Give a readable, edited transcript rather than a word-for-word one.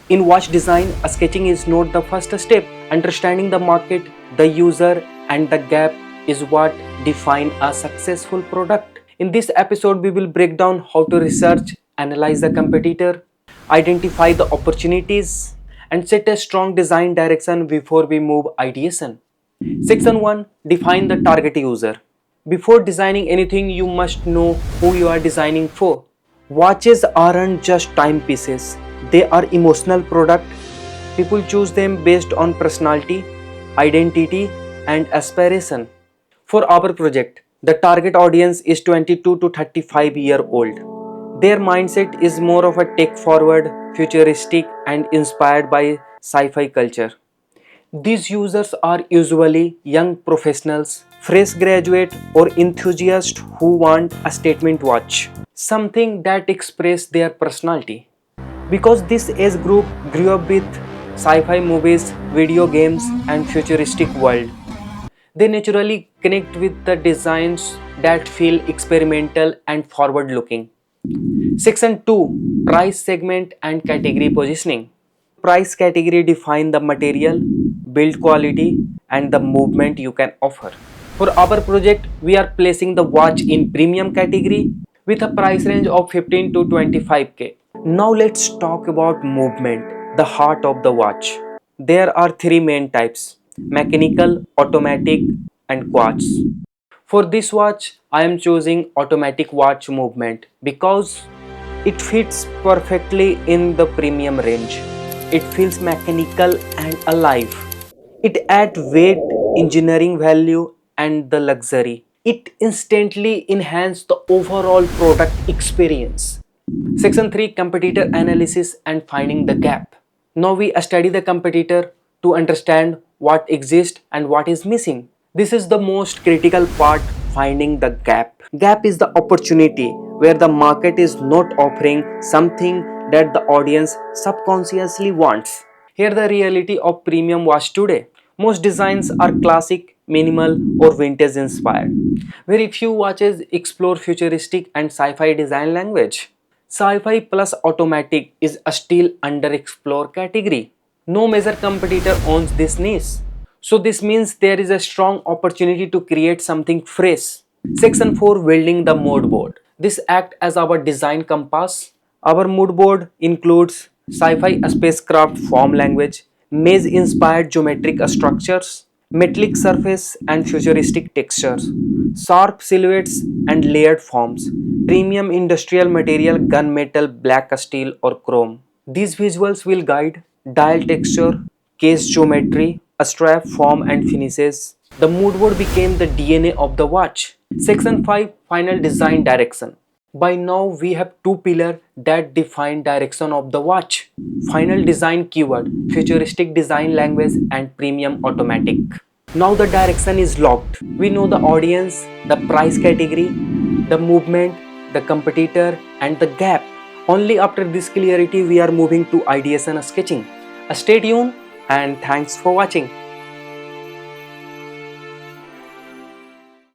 In watch design, a sketching is not the first step. Understanding the market, the user, and the gap is what define a successful product. In this episode, we will break down how to research, analyze the competitor, identify the opportunities, and set a strong design direction before we move ideation. Section 1, define the target user. Before designing anything, you must know who you are designing for. Watches aren't just timepieces, they are emotional product. People choose them based on personality, identity, and aspiration. For our project, the target audience is 22 to 35-year old. Their mindset is more of a tech forward, futuristic, and inspired by sci fi culture. These users are usually young professionals, fresh graduate, or enthusiasts who want a statement watch, something that expresses their personality. Because this age group grew up with sci-fi movies, video games, and futuristic world, they naturally connect with the designs that feel experimental and forward-looking. Section 2, price segment and category positioning. Price category define the material, build quality, and the movement you can offer. For our project, we are placing the watch in premium category with a price range of 15 to 25k. Now let's talk about movement, the heart of the watch. There are three main types: mechanical, automatic, and quartz. For this watch, I am choosing automatic watch movement because it fits perfectly in the premium range. It feels mechanical and alive. It adds weight, engineering value, and the luxury. It instantly enhances the overall product experience. Section 3, competitor analysis and finding the gap. Now we study the competitor to understand what exists and what is missing. This is the most critical part, finding the gap. Gap is the opportunity where the market is not offering something that the audience subconsciously wants. Here the reality of premium watch today. Most designs are classic, minimal, or vintage inspired. Very few watches explore futuristic and sci-fi design language. Sci-fi plus automatic is a still underexplored category. No major competitor owns this niche. So this means there is a strong opportunity to create something fresh. Section 4, building the mood board. This acts as our design compass. Our mood board includes sci-fi spacecraft form language, maze-inspired geometric structures, metallic surface and futuristic textures, sharp silhouettes and layered forms, premium industrial material, gunmetal, black steel or chrome. These visuals will guide dial texture, case geometry, strap form and finishes. The mood board became the DNA of the watch. Section 5, final design direction. By now we have two pillars that define direction of the watch. Final design keyword, futuristic design language and premium automatic. Now the direction is locked. We know the audience, the price category, the movement, the competitor and the gap. Only after this clarity we are moving to ideation sketching. Stay tuned and thanks for watching.